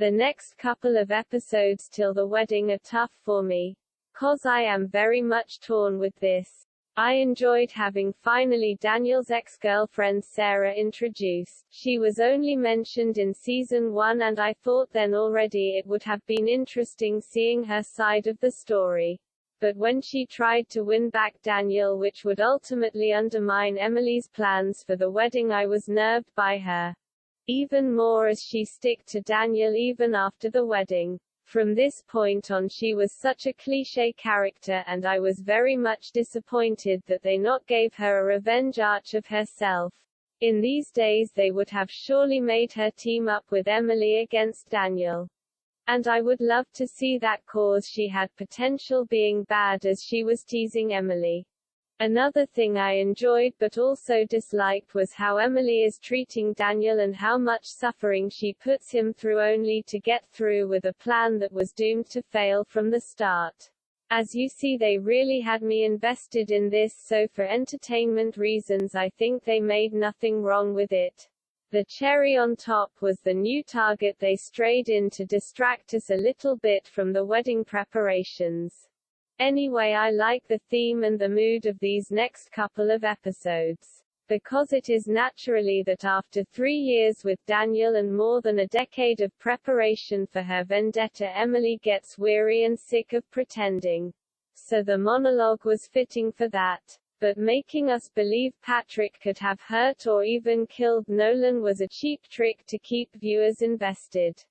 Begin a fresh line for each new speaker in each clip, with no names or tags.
The next couple of episodes till the wedding are tough for me. 'Cause I am very much torn with this. I enjoyed having finally Daniel's ex-girlfriend Sara introduced. She was only mentioned in season 1 and I thought then already it would have been interesting seeing her side of the story. But when she tried to win back Daniel, which would ultimately undermine Emily's plans for the wedding, I was nerved by her. Even more as she stuck to Daniel even after the wedding. From this point on she was such a cliché character and I was very much disappointed that they not gave her a revenge arc of herself. In these days they would have surely made her team up with Emily against Daniel. And I would love to see that, cause she had potential being bad as she was teasing Emily. Another thing I enjoyed but also disliked was how Emily is treating Daniel and how much suffering she puts him through only to get through with a plan that was doomed to fail from the start. As you see, they really had me invested in this, so for entertainment reasons I think they made nothing wrong with it. The cherry on top was the new target they strayed in to distract us a little bit from the wedding preparations. Anyway, I like the theme and the mood of these next couple of episodes. Because it is naturally that after 3 years with Daniel and more than a decade of preparation for her vendetta, Emily gets weary and sick of pretending. So the monologue was fitting for that. But making us believe Patrick could have hurt or even killed Nolan was a cheap trick to keep viewers invested.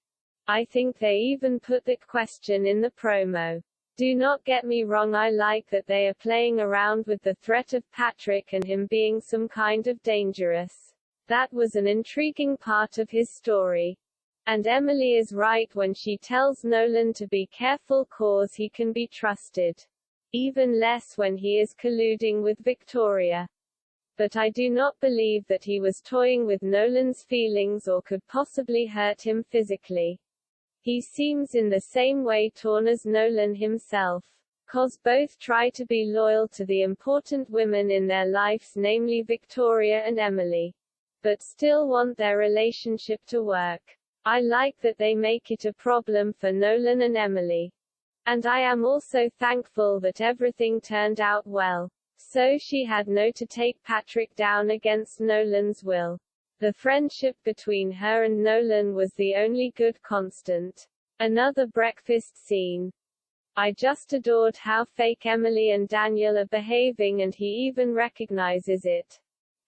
I think they even put that question in the promo. Do not get me wrong, I like that they are playing around with the threat of Patrick and him being some kind of dangerous. That was an intriguing part of his story. And Emily is right when she tells Nolan to be careful, cause he can be trusted. Even less when he is colluding with Victoria. But I do not believe that he was toying with Nolan's feelings or could possibly hurt him physically. He seems in the same way torn as Nolan himself. 'Cause both try to be loyal to the important women in their lives, namely Victoria and Emily. But still want their relationship to work. I like that they make it a problem for Nolan and Emily. And I am also thankful that everything turned out well. So she had no to take Patrick down against Nolan's will. The friendship between her and Nolan was the only good constant. Another breakfast scene. I just adored how fake Emily and Daniel are behaving, and he even recognizes it.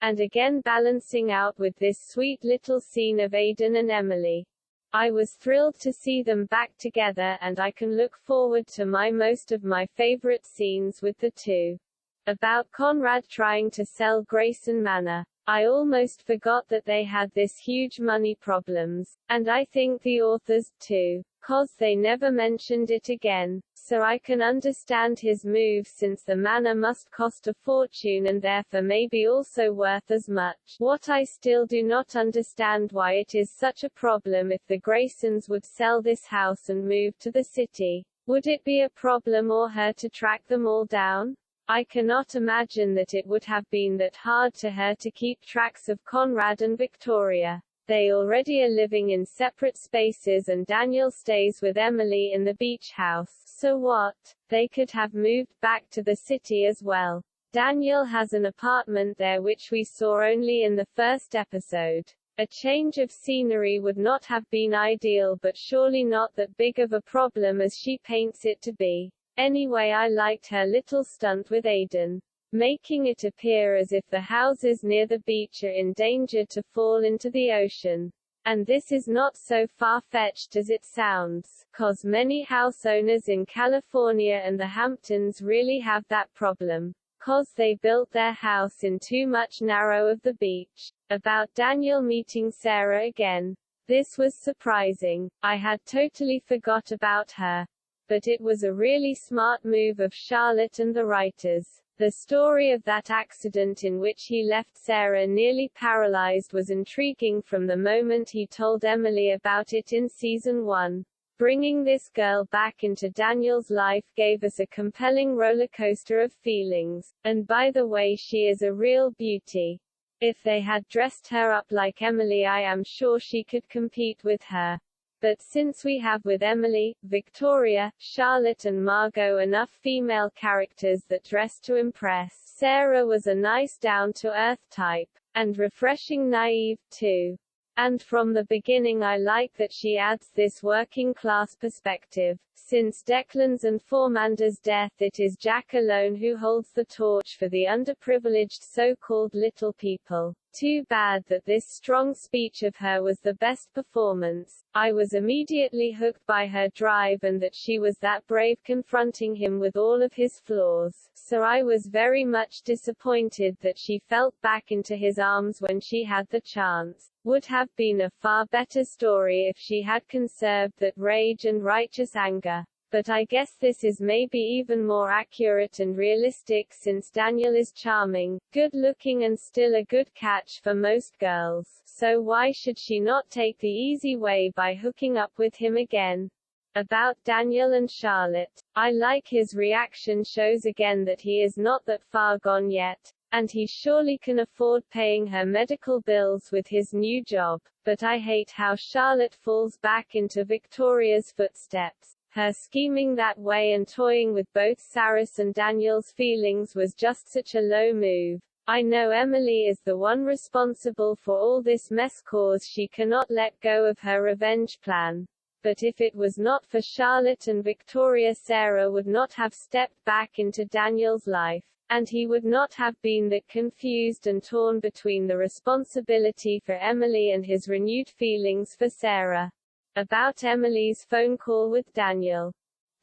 And again balancing out with this sweet little scene of Aiden and Emily. I was thrilled to see them back together, and I can look forward to most of my favorite scenes with the two. About Conrad trying to sell Grayson Manor. I almost forgot that they had this huge money problems, and I think the authors, too. 'Cause they never mentioned it again. So I can understand his move since the manor must cost a fortune and therefore maybe also worth as much. What I still do not understand why it is such a problem if the Graysons would sell this house and move to the city. Would it be a problem or her to track them all down? I cannot imagine that it would have been that hard to her to keep tracks of Conrad and Victoria. They already are living in separate spaces and Daniel stays with Emily in the beach house, so what? They could have moved back to the city as well. Daniel has an apartment there which we saw only in the first episode. A change of scenery would not have been ideal, but surely not that big of a problem as she paints it to be. Anyway, I liked her little stunt with Aiden, making it appear as if the houses near the beach are in danger to fall into the ocean. And this is not so far-fetched as it sounds, 'cause many house owners in California and the Hamptons really have that problem. 'Cause they built their house in too much narrow of the beach. About Daniel meeting Sara again. This was surprising. I had totally forgot about her. But it was a really smart move of Charlotte and the writers. The story of that accident in which he left Sara nearly paralyzed was intriguing from the moment he told Emily about it in season 1. Bringing this girl back into Daniel's life gave us a compelling roller coaster of feelings. And by the way, she is a real beauty. If they had dressed her up like Emily, I am sure she could compete with her. But since we have with Emily, Victoria, Charlotte and Margot enough female characters that dress to impress, Sara was a nice down-to-earth type. And refreshing naive, too. And from the beginning I like that she adds this working-class perspective. Since Declan's and Formander's death, it is Jack alone who holds the torch for the underprivileged so-called little people. Too bad that this strong speech of her was the best performance. I was immediately hooked by her drive and that she was that brave confronting him with all of his flaws. So I was very much disappointed that she fell back into his arms when she had the chance. Would have been a far better story if she had conserved that rage and righteous anger. But I guess this is maybe even more accurate and realistic since Daniel is charming, good-looking and still a good catch for most girls, so why should she not take the easy way by hooking up with him again? About Daniel and Charlotte, I like his reaction shows again that he is not that far gone yet, and he surely can afford paying her medical bills with his new job, but I hate how Charlotte falls back into Victoria's footsteps. Her scheming that way and toying with both Sara's and Daniel's feelings was just such a low move. I know Emily is the one responsible for all this mess cause she cannot let go of her revenge plan. But if it was not for Charlotte and Victoria, Sara would not have stepped back into Daniel's life. And he would not have been that confused and torn between the responsibility for Emily and his renewed feelings for Sara. About Emily's phone call with Daniel.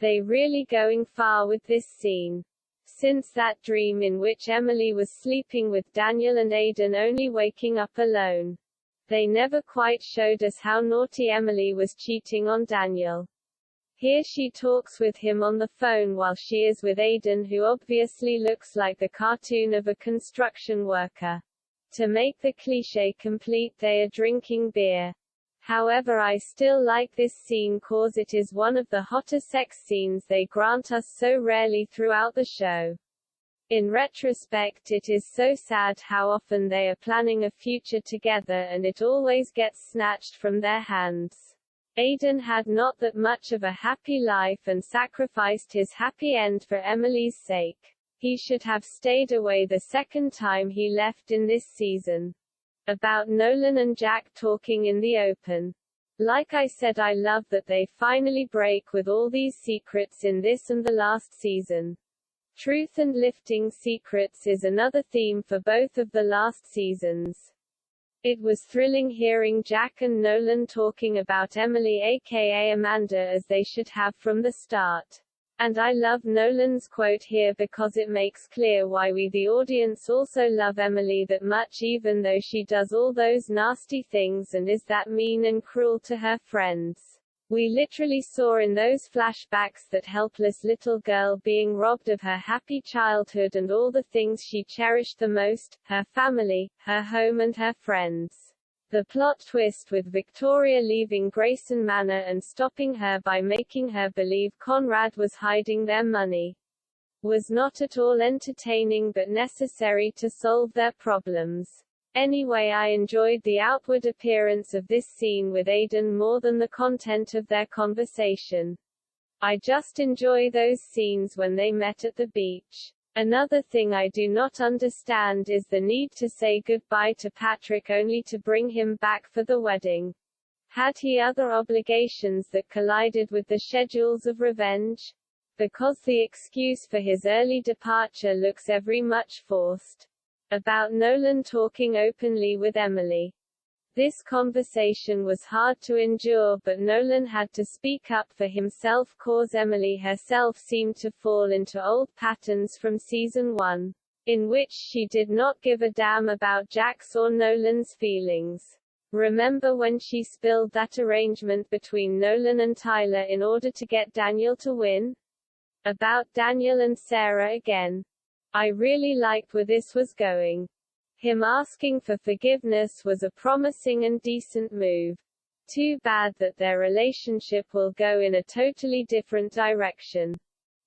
They really going far with this scene. Since that dream in which Emily was sleeping with Daniel and Aiden only waking up alone. They never quite showed us how naughty Emily was cheating on Daniel. Here she talks with him on the phone while she is with Aiden, who obviously looks like the cartoon of a construction worker. To make the cliché complete, they are drinking beer. However, I still like this scene cause it is one of the hotter sex scenes they grant us so rarely throughout the show. In retrospect, it is so sad how often they are planning a future together and it always gets snatched from their hands. Aiden had not that much of a happy life and sacrificed his happy end for Emily's sake. He should have stayed away the second time he left in this season. About Nolan and Jack talking in the open. Like I said, I love that they finally break with all these secrets in this and the last season. Truth and lifting secrets is another theme for both of the last seasons. It was thrilling hearing Jack and Nolan talking about Emily aka Amanda as they should have from the start. And I love Nolan's quote here because it makes clear why we the audience also love Emily that much, even though she does all those nasty things and is that mean and cruel to her friends. We literally saw in those flashbacks that helpless little girl being robbed of her happy childhood and all the things she cherished the most, her family, her home and her friends. The plot twist with Victoria leaving Grayson Manor and stopping her by making her believe Conrad was hiding their money was not at all entertaining but necessary to solve their problems. Anyway, I enjoyed the outward appearance of this scene with Aiden more than the content of their conversation. I just enjoy those scenes when they met at the beach. Another thing I do not understand is the need to say goodbye to Patrick only to bring him back for the wedding. Had he other obligations that collided with the schedules of revenge? Because the excuse for his early departure looks every much forced. About Nolan talking openly with Emily. This conversation was hard to endure, but Nolan had to speak up for himself cause Emily herself seemed to fall into old patterns from season 1, in which she did not give a damn about Jack's or Nolan's feelings. Remember when she spilled that arrangement between Nolan and Tyler in order to get Daniel to win? About Daniel and Sara again. I really liked where this was going. Him asking for forgiveness was a promising and decent move. Too bad that their relationship will go in a totally different direction.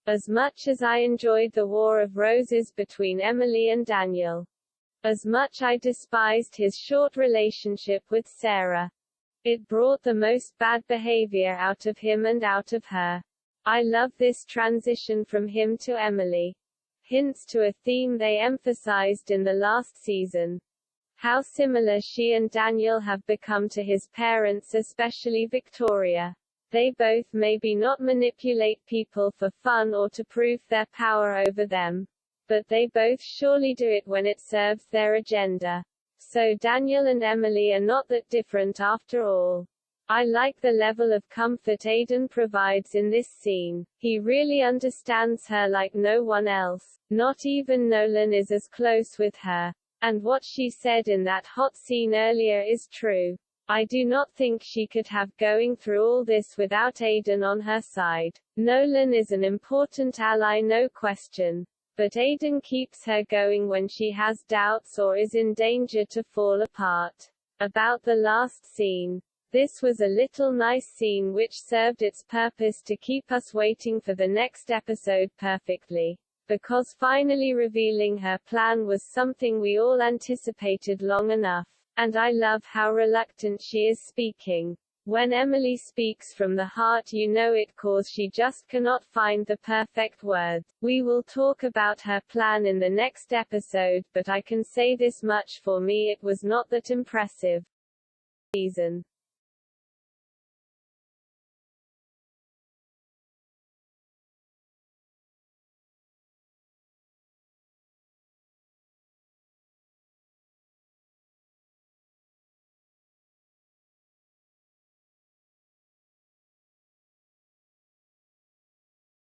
As much as I enjoyed the War of Roses between Emily and Daniel, as much I despised his short relationship with Sara. It brought the most bad behavior out of him and out of her. I love this transition from him to Emily. Hints to a theme they emphasized in the last season. How similar she and Daniel have become to his parents, especially Victoria. They both maybe not manipulate people for fun or to prove their power over them. But they both surely do it when it serves their agenda. So Daniel and Emily are not that different after all. I like the level of comfort Aiden provides in this scene. He really understands her like no one else. Not even Nolan is as close with her. And what she said in that hot scene earlier is true. I do not think she could have going through all this without Aiden on her side. Nolan is an important ally, no question. But Aiden keeps her going when she has doubts or is in danger to fall apart. About the last scene. This was a little nice scene which served its purpose to keep us waiting for the next episode perfectly. Because finally revealing her plan was something we all anticipated long enough. And I love how reluctant she is speaking. When Emily speaks from the heart, you know it, cause she just cannot find the perfect words. We will talk about her plan in the next episode, but I can say this much: for me it was not that impressive. Season.